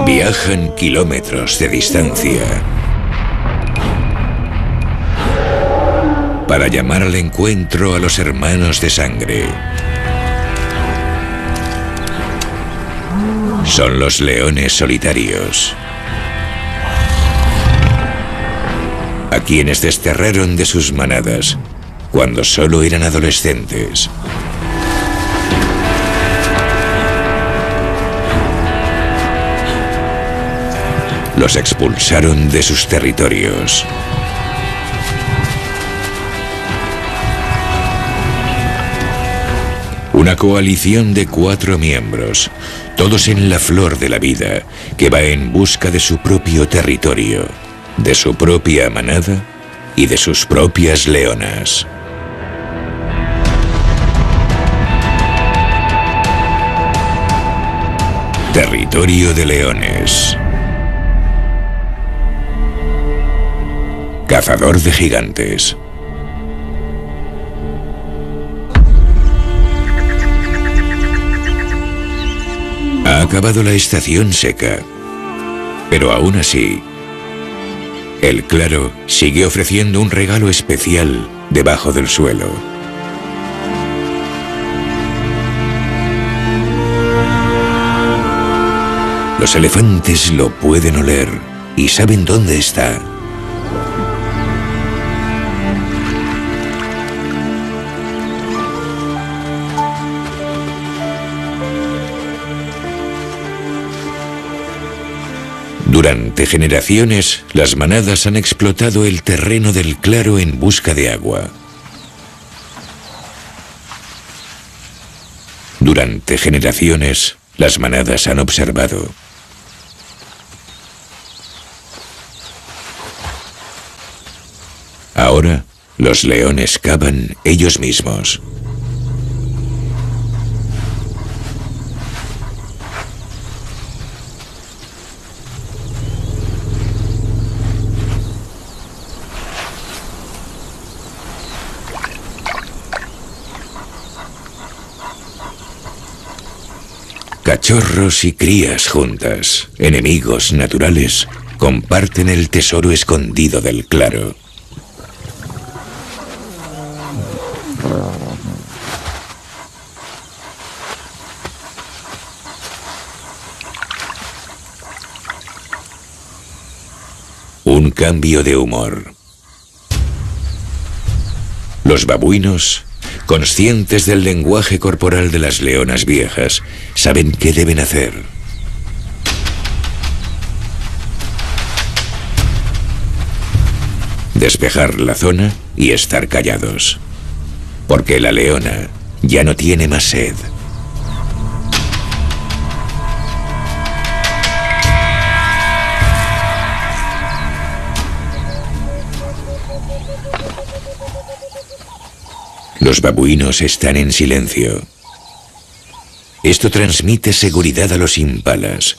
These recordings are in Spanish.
Viajan kilómetros de distancia para llamar al encuentro a los hermanos de sangre. Son los leones solitarios, a quienes desterraron de sus manadas cuando solo eran adolescentes. Los expulsaron de sus territorios. Una coalición de 4 miembros, todos en la flor de la vida, que va en busca de su propio territorio, de su propia manada y de sus propias leonas. Territorio de leones. Cazador de gigantes. Ha acabado la estación seca, pero aún así, el claro sigue ofreciendo un regalo especial debajo del suelo. Los elefantes lo pueden oler y saben dónde está. Durante generaciones, las manadas han explotado el terreno del claro en busca de agua. Durante generaciones, las manadas han observado. Ahora, los leones cavan ellos mismos. Cachorros y crías juntas, enemigos naturales, comparten el tesoro escondido del claro. Un cambio de humor. Los babuinos, conscientes del lenguaje corporal de las leonas viejas, saben qué deben hacer. Despejar la zona y estar callados, porque la leona ya no tiene más sed. Los babuinos están en silencio. Esto transmite seguridad a los impalas.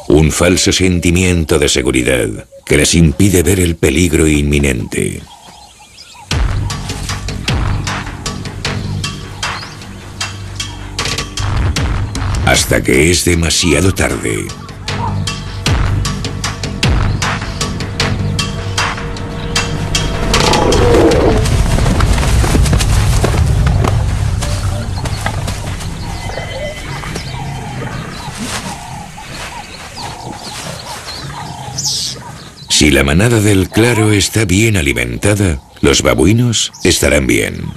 Un falso sentimiento de seguridad que les impide ver el peligro inminente. Hasta que es demasiado tarde. Si la manada del claro está bien alimentada, los babuinos estarán bien.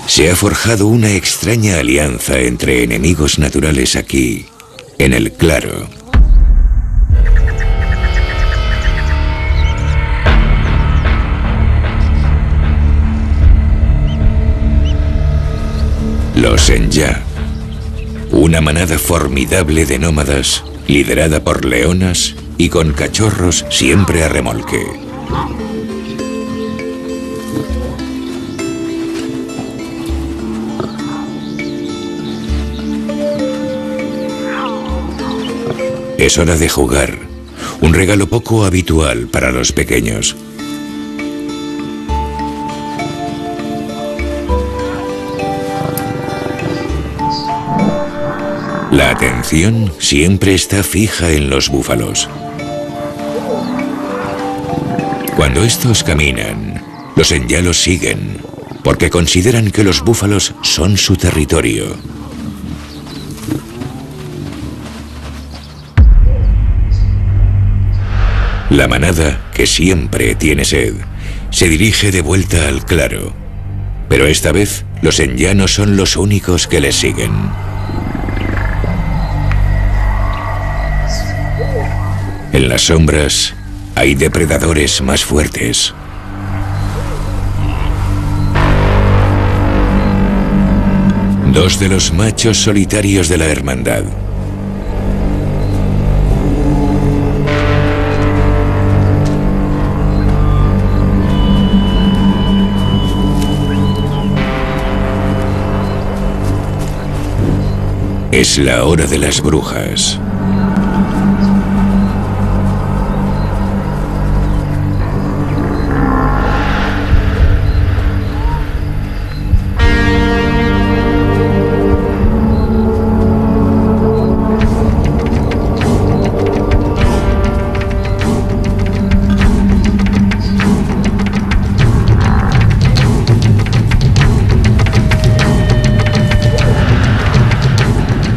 Se ha forjado una extraña alianza entre enemigos naturales aquí, en el claro. Los Enya, una manada formidable de nómadas, liderada por leonas y con cachorros siempre a remolque. Es hora de jugar, un regalo poco habitual para los pequeños. La atención siempre está fija en los búfalos. Cuando estos caminan, los Enya los siguen, porque consideran que los búfalos son su territorio. La manada, que siempre tiene sed, se dirige de vuelta al claro. Pero esta vez, los Enya no son los únicos que les siguen. En las sombras, hay depredadores más fuertes. Dos de los machos solitarios de la hermandad. Es la hora de las brujas.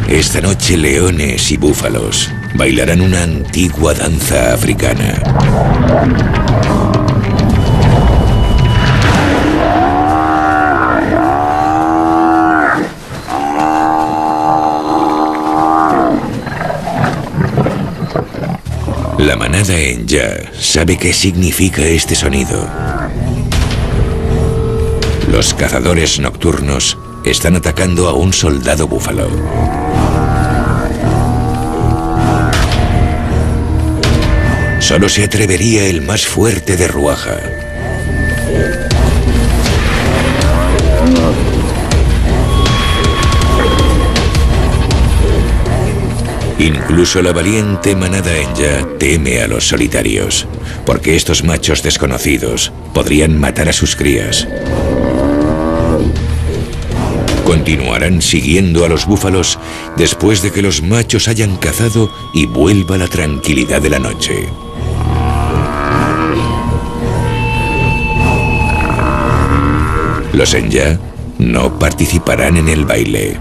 Esta noche leones y búfalos bailarán una antigua danza africana. La manada Enya sabe qué significa este sonido. Los cazadores nocturnos están atacando a un soldado búfalo. Solo se atrevería el más fuerte de Ruaja. Incluso la valiente manada Enya teme a los solitarios, porque estos machos desconocidos podrían matar a sus crías. Continuarán siguiendo a los búfalos después de que los machos hayan cazado y vuelva la tranquilidad de la noche. Los Enya no participarán en el baile.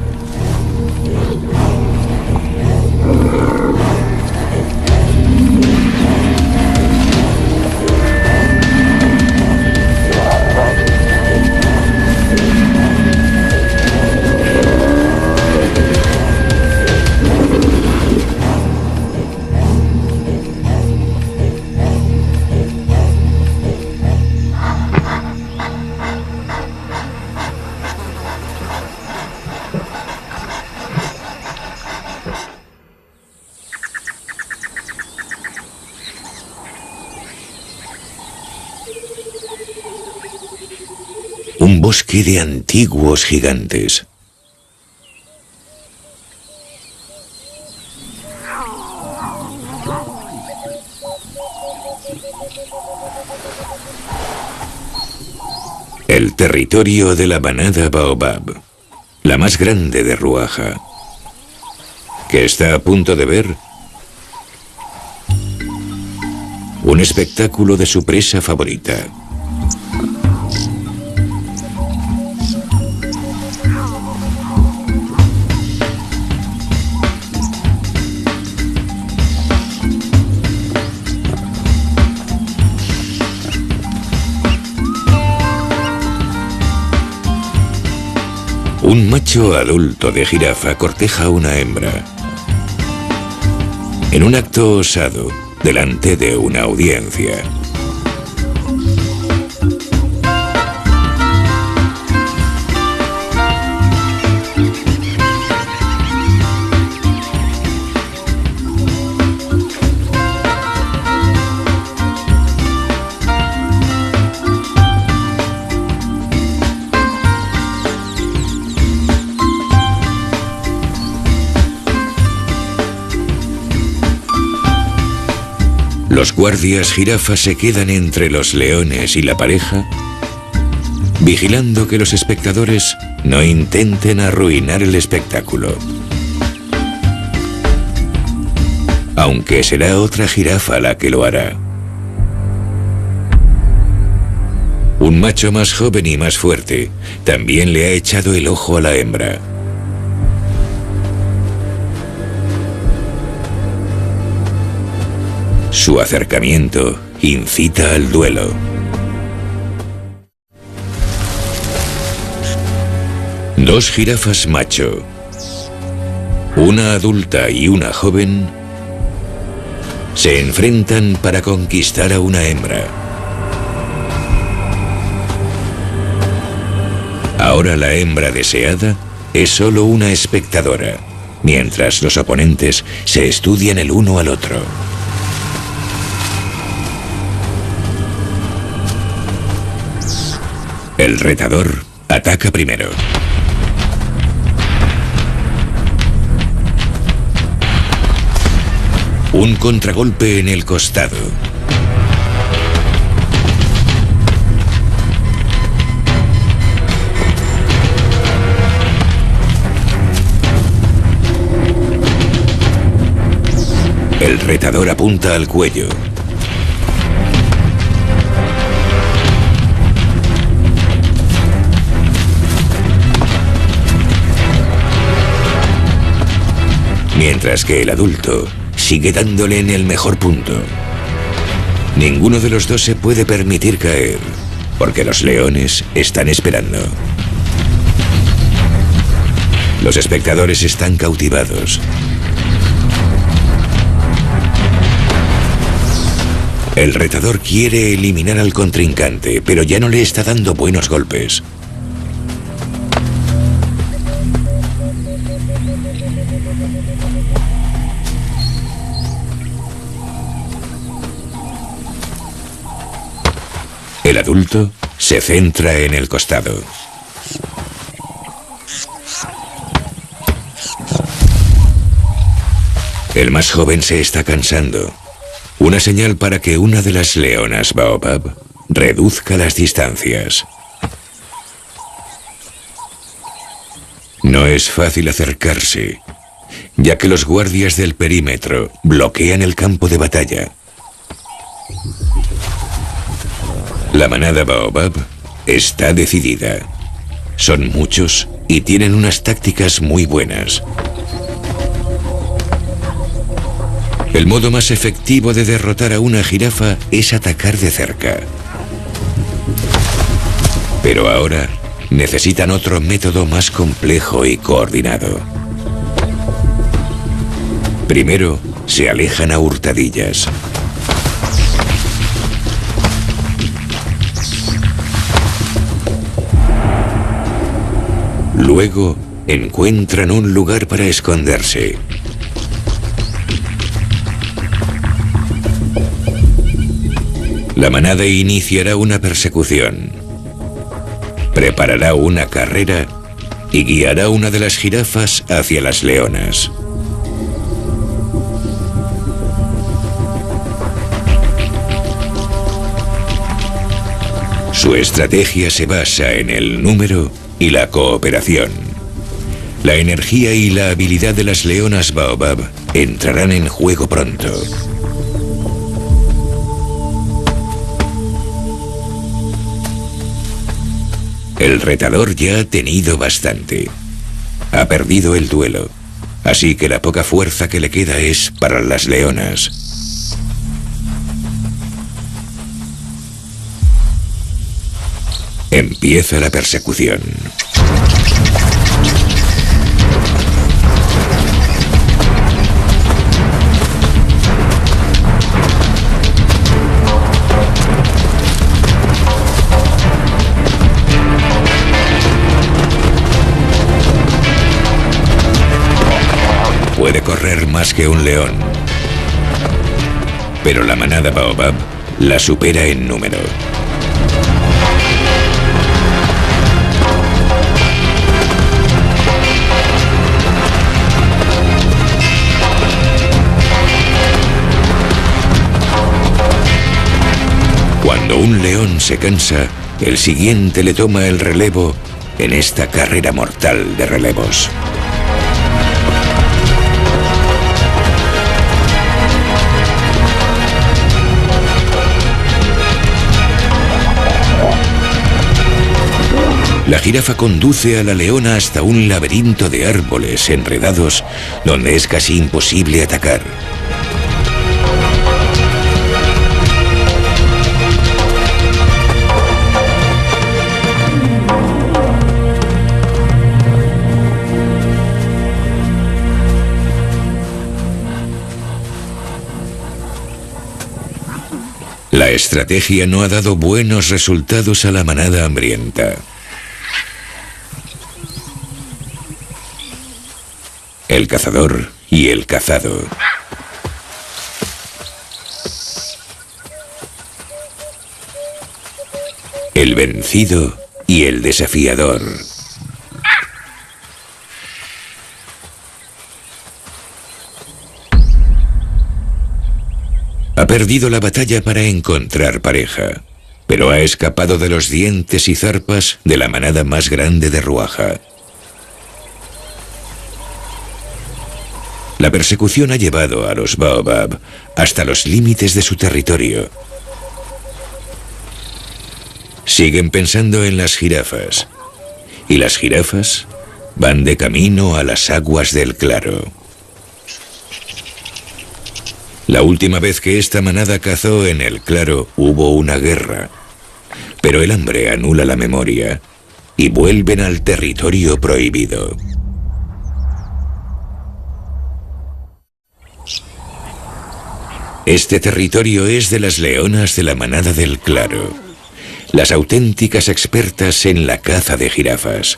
Un bosque de antiguos gigantes. El territorio de la manada Baobab, la más grande de Ruaja, que está a punto de ver un espectáculo de su presa favorita. Un macho adulto de jirafa corteja a una hembra. En un acto osado, delante de una audiencia. Los guardias jirafas se quedan entre los leones y la pareja, vigilando que los espectadores no intenten arruinar el espectáculo. Aunque será otra jirafa la que lo hará. Un macho más joven y más fuerte también le ha echado el ojo a la hembra. Su acercamiento incita al duelo. Dos jirafas macho, una adulta y una joven, se enfrentan para conquistar a una hembra. Ahora la hembra deseada es solo una espectadora, mientras los oponentes se estudian el uno al otro. El retador ataca primero. Un contragolpe en el costado. El retador apunta al cuello. Mientras que el adulto sigue dándole en el mejor punto. Ninguno de los dos se puede permitir caer, porque los leones están esperando. Los espectadores están cautivados. El retador quiere eliminar al contrincante, pero ya no le está dando buenos golpes. El adulto se centra en el costado. El más joven se está cansando. Una señal para que una de las leonas Baobab reduzca las distancias. No es fácil acercarse, ya que los guardias del perímetro bloquean el campo de batalla. La manada Baobab está decidida. Son muchos y tienen unas tácticas muy buenas. El modo más efectivo de derrotar a una jirafa es atacar de cerca. Pero ahora necesitan otro método más complejo y coordinado. Primero, se alejan a hurtadillas. Luego, encuentran un lugar para esconderse. La manada iniciará una persecución. Preparará una carrera y guiará una de las jirafas hacia las leonas. Su estrategia se basa en el número y la cooperación. La energía y la habilidad de las leonas Baobab entrarán en juego pronto. El retador ya ha tenido bastante. Ha perdido el duelo, así que la poca fuerza que le queda es para las leonas. Empieza la persecución. Puede correr más que un león, pero la manada Baobab la supera en número. Cuando un león se cansa, el siguiente le toma el relevo en esta carrera mortal de relevos. La jirafa conduce a la leona hasta un laberinto de árboles enredados donde es casi imposible atacar. La estrategia no ha dado buenos resultados a la manada hambrienta. El cazador y el cazado. El vencido y el desafiador. Ha perdido la batalla para encontrar pareja, pero ha escapado de los dientes y zarpas de la manada más grande de Ruaja. La persecución ha llevado a los Baobab hasta los límites de su territorio. Siguen pensando en las jirafas, y las jirafas van de camino a las aguas del Claro. La última vez que esta manada cazó en el Claro hubo una guerra, pero el hambre anula la memoria y vuelven al territorio prohibido. Este territorio es de las leonas de la manada del Claro, las auténticas expertas en la caza de jirafas.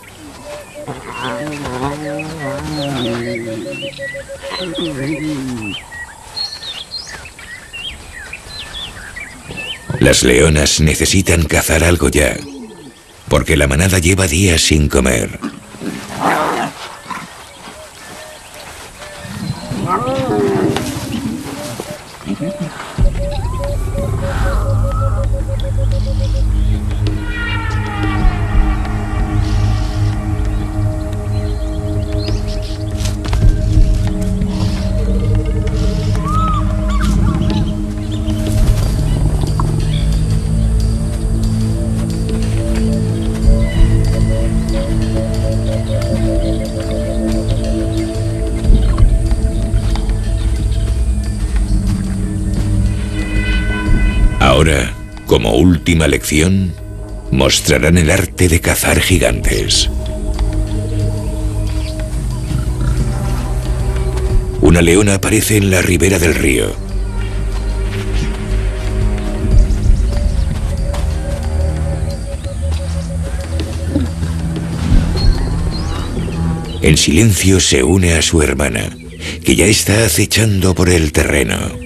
Las leonas necesitan cazar algo ya, porque la manada lleva días sin comer. Ahora, como última lección, mostrarán el arte de cazar gigantes. Una leona aparece en la ribera del río. En silencio se une a su hermana, que ya está acechando por el terreno.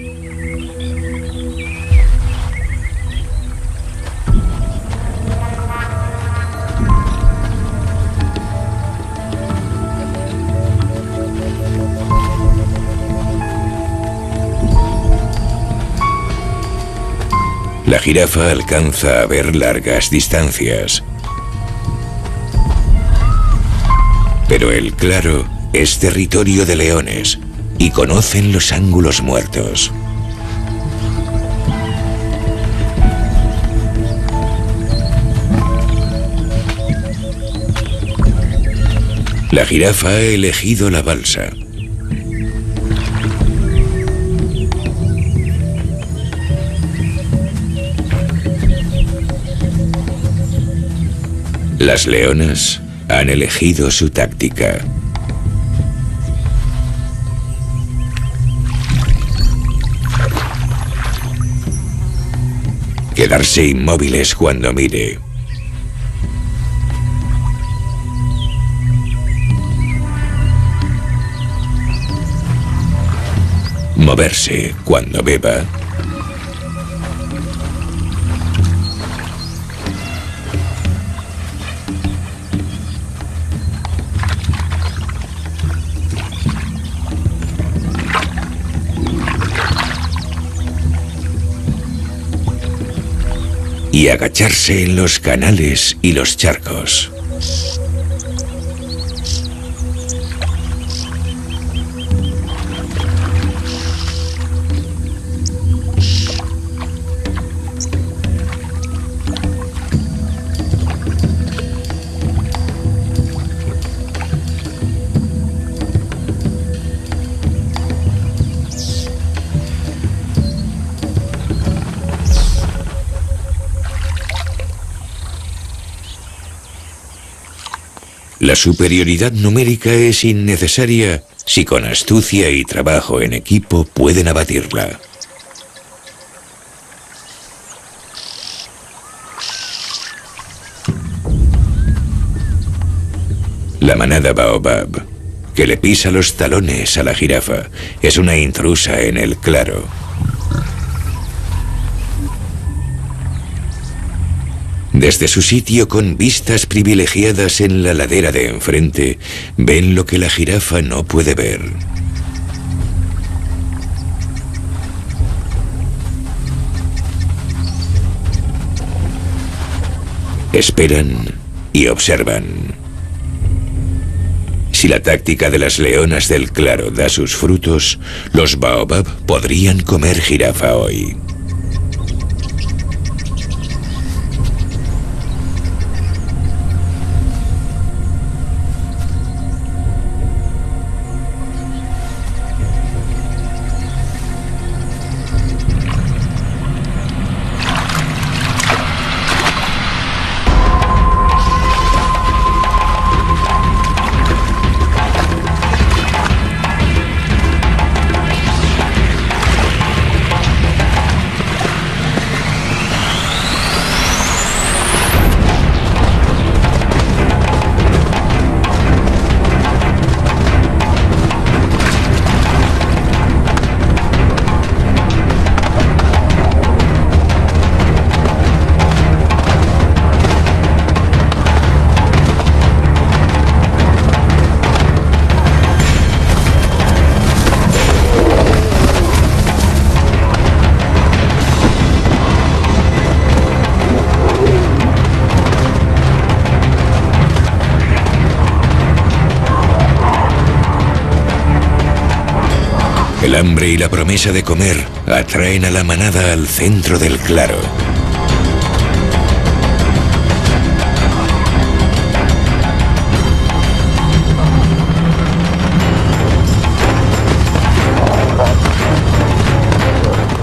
La jirafa alcanza a ver largas distancias. Pero el Claro es territorio de leones y conocen los ángulos muertos. La jirafa ha elegido la balsa. Las leonas han elegido su táctica. Quedarse inmóviles cuando mire. Moverse cuando beba. y agacharse en los canales y los charcos. La superioridad numérica es innecesaria si con astucia y trabajo en equipo pueden abatirla. La manada Baobab, que le pisa los talones a la jirafa, es una intrusa en el claro. Desde su sitio con vistas privilegiadas en la ladera de enfrente, ven lo que la jirafa no puede ver. Esperan y observan. Si la táctica de las leonas del claro da sus frutos, los Baobab podrían comer jirafa hoy. El hambre y la promesa de comer atraen a la manada al centro del claro.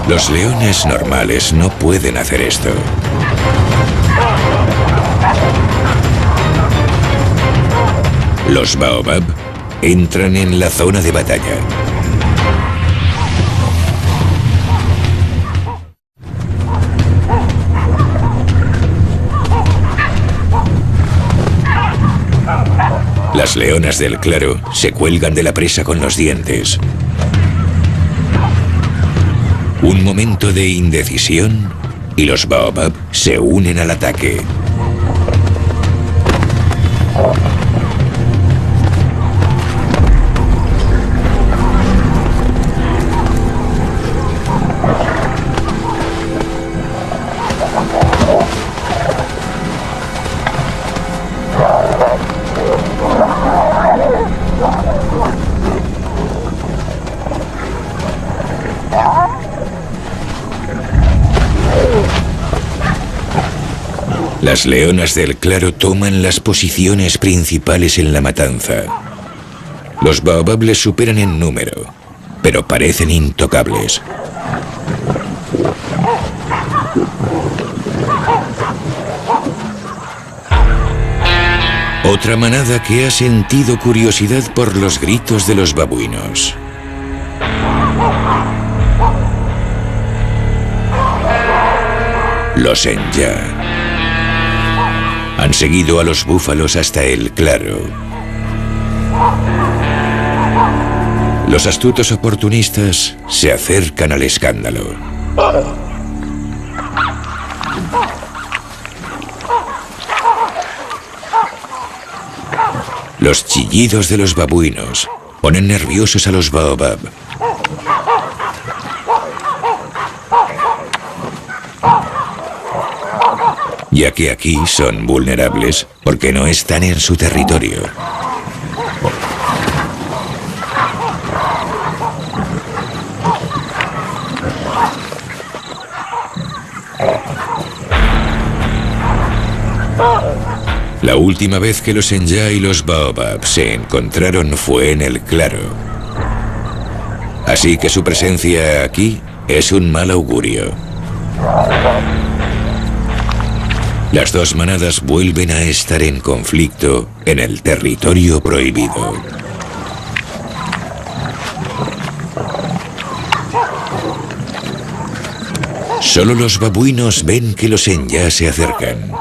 Los leones normales no pueden hacer esto. Los Baobab entran en la zona de batalla. Las leonas del claro se cuelgan de la presa con los dientes. Un momento de indecisión y los Baobab se unen al ataque. Las leonas del claro toman las posiciones principales en la matanza. Los Baobab les superan en número, pero parecen intocables. Otra manada que ha sentido curiosidad por los gritos de los babuinos. Los Enja han seguido a los búfalos hasta el claro. Los astutos oportunistas se acercan al escándalo. Los chillidos de los babuinos ponen nerviosos a los Baobab. ya que aquí son vulnerables porque no están en su territorio. La última vez que los Senya y los Baobab se encontraron fue en el claro. Así que su presencia aquí es un mal augurio. Las dos manadas vuelven a estar en conflicto en el territorio prohibido. Solo los babuinos ven que los Senya se acercan.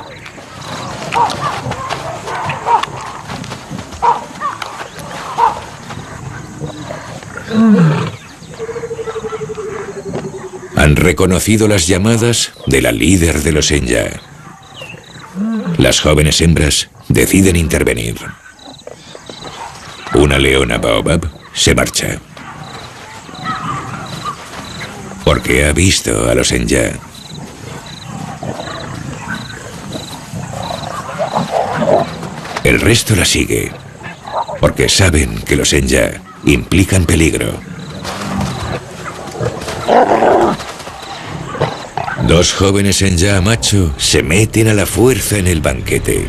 Han reconocido las llamadas de la líder de los Senya. Las jóvenes hembras deciden intervenir. Una leona Baobab se marcha. Porque ha visto a los Senya. El resto la sigue. Porque saben que los Senya implican peligro. Dos jóvenes Senya macho se meten a la fuerza en el banquete.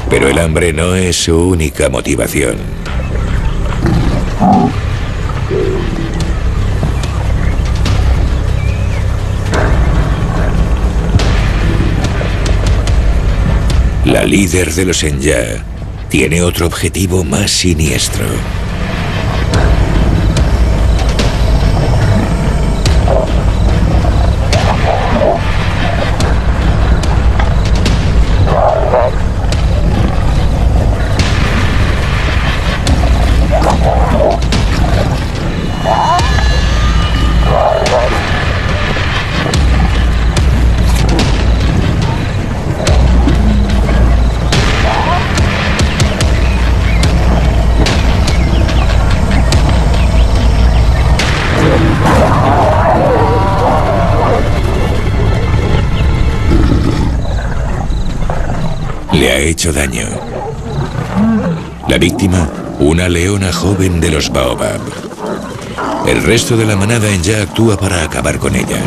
Pero el hambre no es su única motivación. La líder de los Senya tiene otro objetivo más siniestro. Le ha hecho daño. La víctima, una leona joven de los Baobab. El resto de la manada ya actúa para acabar con ella.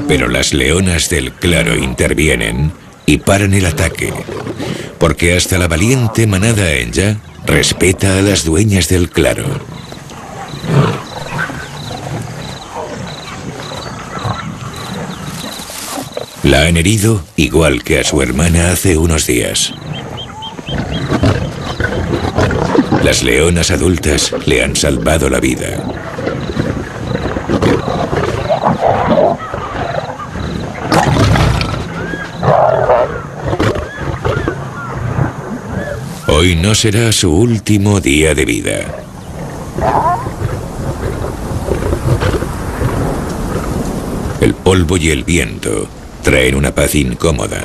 Pero las leonas del claro intervienen y paran el ataque. Porque hasta la valiente manada Enya respeta a las dueñas del claro. La han herido igual que a su hermana hace unos días. Las leonas adultas le han salvado la vida. Hoy no será su último día de vida. El polvo y el viento traen una paz incómoda.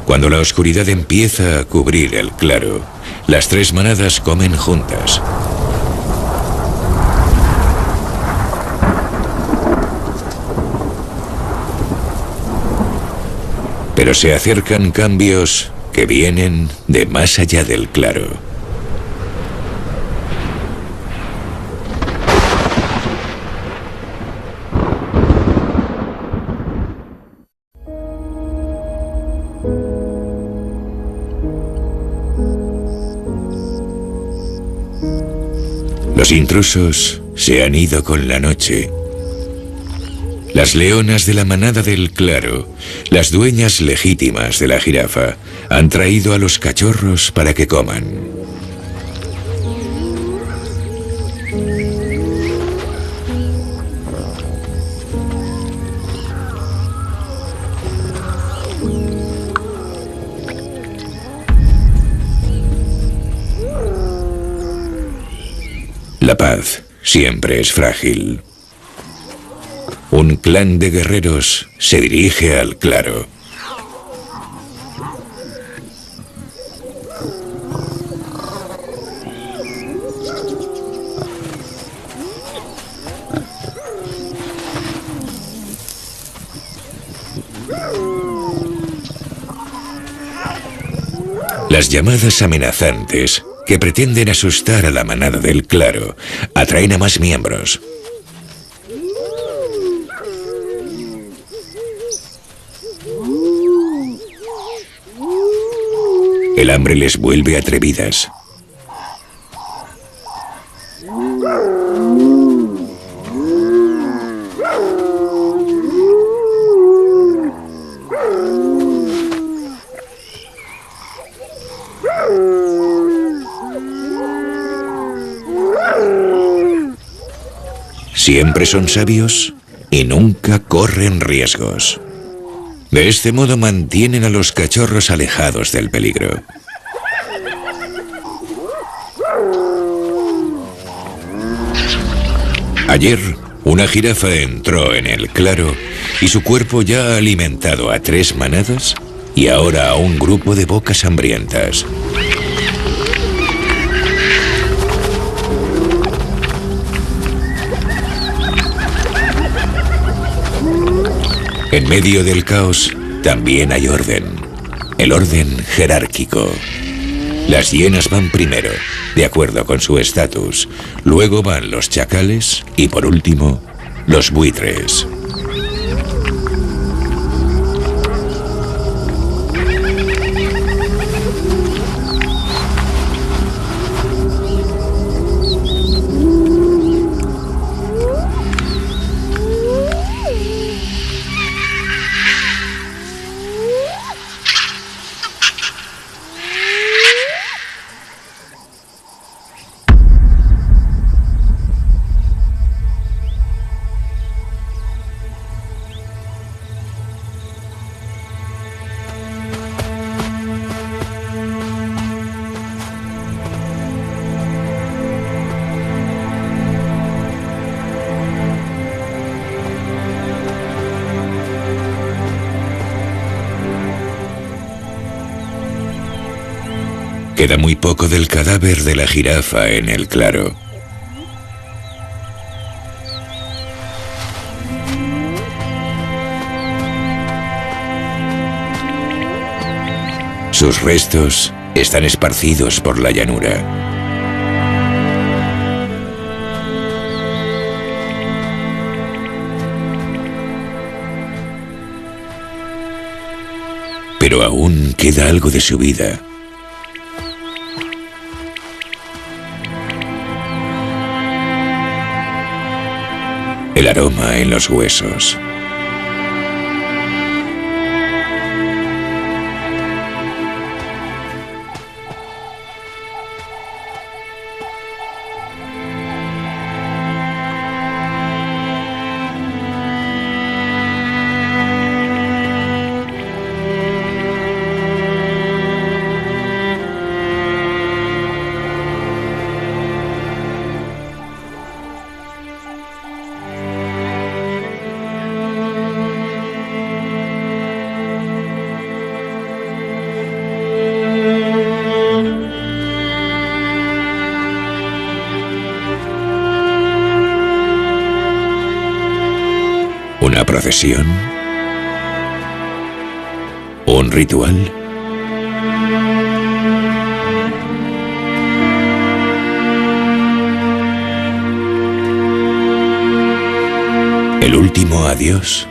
Cuando la oscuridad empieza a cubrir el claro, las tres manadas comen juntas. Pero se acercan cambios que vienen de más allá del claro. Los intrusos se han ido con la noche. Las leonas de la manada del claro, las dueñas legítimas de la jirafa, han traído a los cachorros para que coman. La paz siempre es frágil. Un clan de guerreros se dirige al claro. Las llamadas amenazantes, que pretenden asustar a la manada del claro, atraen a más miembros. El hambre les vuelve atrevidas. Siempre son sabios y nunca corren riesgos. De este modo mantienen a los cachorros alejados del peligro. Ayer, una jirafa entró en el claro y su cuerpo ya ha alimentado a 3 manadas y ahora a un grupo de bocas hambrientas. En medio del caos también hay orden, el orden jerárquico. Las hienas van primero, de acuerdo con su estatus, luego van los chacales y por último, los buitres. Queda muy poco del cadáver de la jirafa en el claro. Sus restos están esparcidos por la llanura. Pero aún queda algo de su vida. El aroma en los huesos. ¿Una procesión? ¿Un ritual? ¿El último adiós?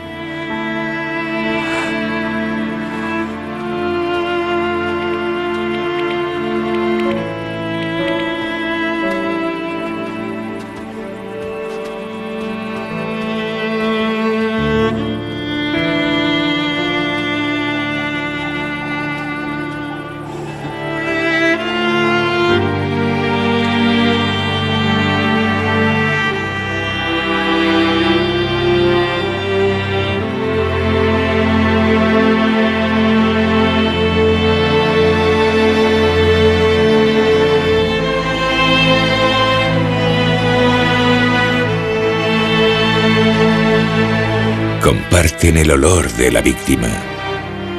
comparten el olor de la víctima,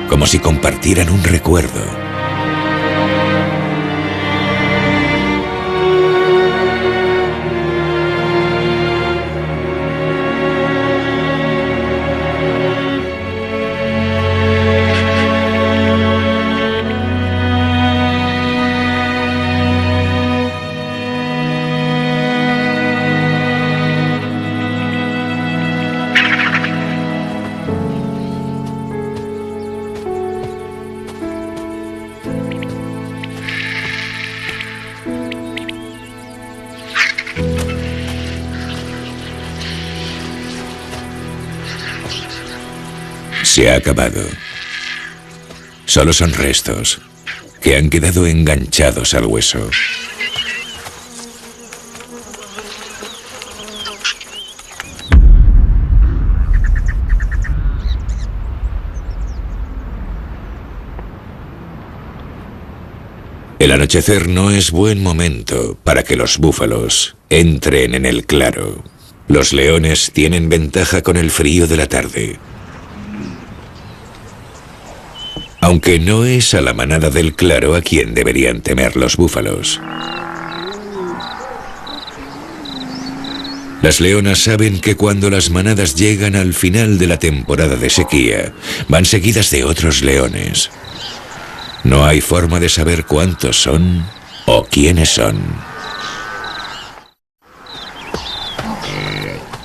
como si compartieran un recuerdo. Se ha acabado. Solo son restos que han quedado enganchados al hueso. El anochecer no es buen momento para que los búfalos entren en el claro. Los leones tienen ventaja con el frío de la tarde. Aunque no es a la manada del claro a quien deberían temer los búfalos. Las leonas saben que cuando las manadas llegan al final de la temporada de sequía, van seguidas de otros leones. No hay forma de saber cuántos son o quiénes son.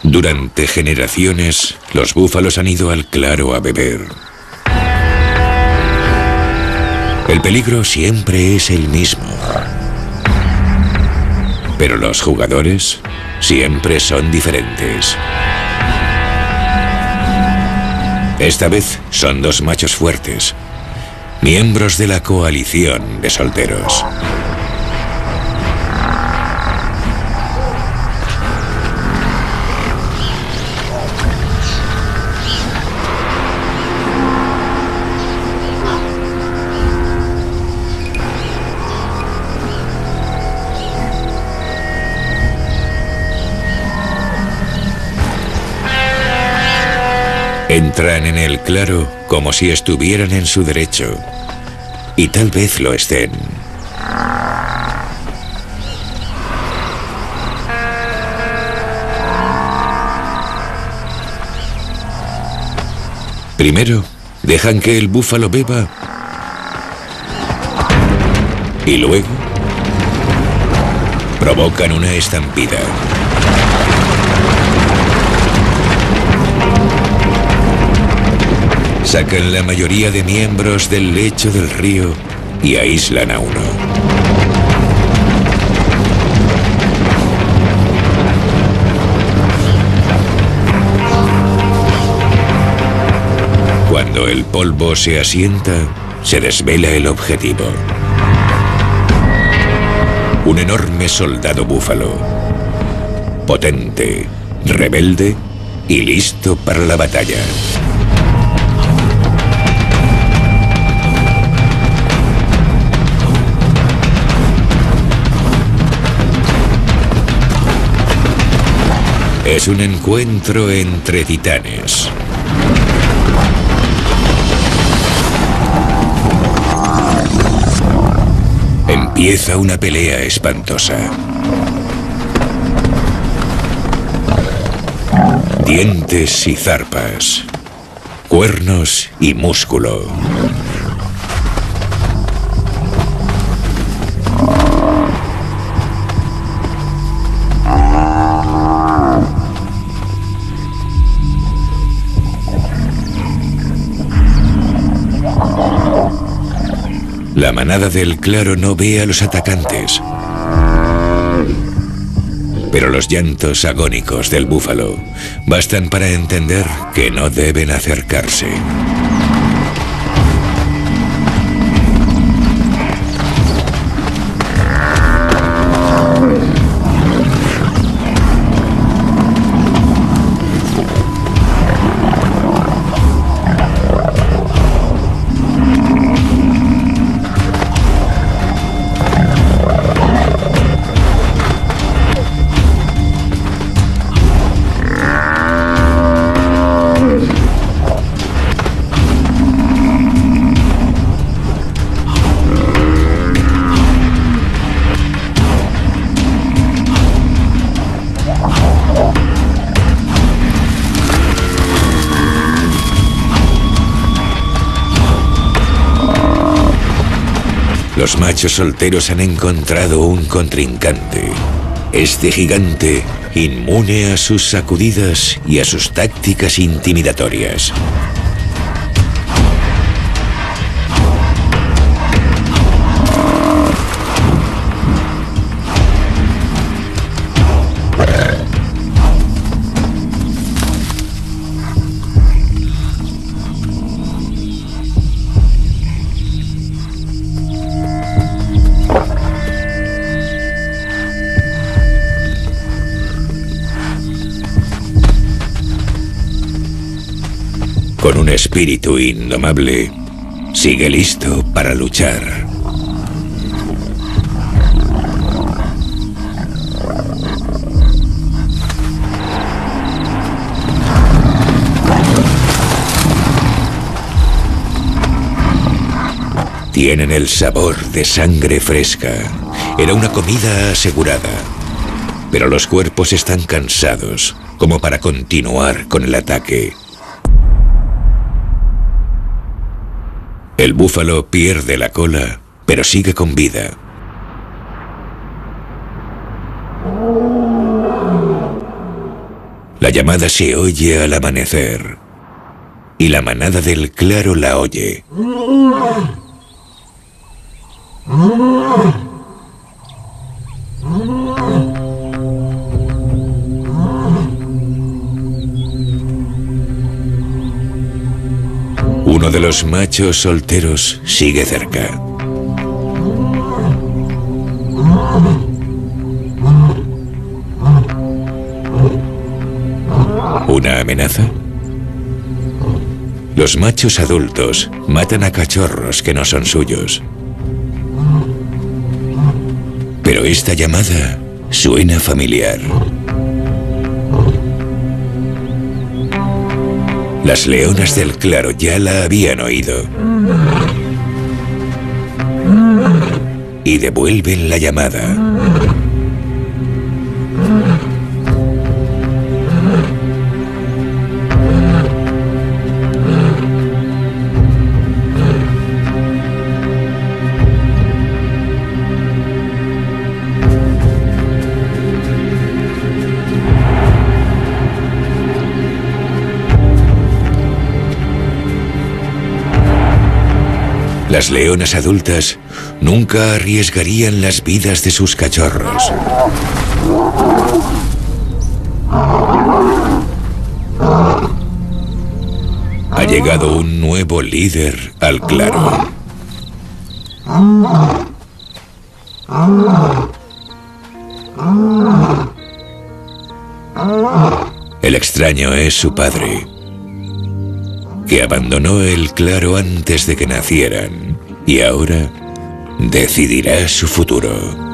Durante generaciones, los búfalos han ido al claro a beber. El peligro siempre es el mismo. Pero los jugadores siempre son diferentes. Esta vez son dos machos fuertes, miembros de la coalición de solteros. Entran en el claro como si estuvieran en su derecho, y tal vez lo estén. Primero, dejan que el búfalo beba, y luego provocan una estampida. Sacan la mayoría de miembros del lecho del río y aíslan a uno. Cuando el polvo se asienta, se desvela el objetivo. Un enorme soldado búfalo, potente, rebelde y listo para la batalla. Es un encuentro entre titanes. Empieza una pelea espantosa. Dientes y zarpas, cuernos y músculo. La manada del claro no ve a los atacantes, pero los llantos agónicos del búfalo bastan para entender que no deben acercarse. Los machos solteros han encontrado un contrincante. Este gigante, inmune a sus sacudidas y a sus tácticas intimidatorias. Con un espíritu indomable, sigue listo para luchar. Tienen el sabor de sangre fresca. Era una comida asegurada. Pero los cuerpos están cansados, como para continuar con el ataque. El búfalo pierde la cola, pero sigue con vida. La llamada se oye al amanecer, y la manada del claro la oye. Uno de los machos solteros sigue cerca. ¿Una amenaza? Los machos adultos matan a cachorros que no son suyos. Pero esta llamada suena familiar. Las leonas del claro ya la habían oído. Y devuelven la llamada. Las leonas adultas nunca arriesgarían las vidas de sus cachorros. Ha llegado un nuevo líder al claro. El extraño es su padre, que abandonó el claro antes de que nacieran y ahora decidirá su futuro.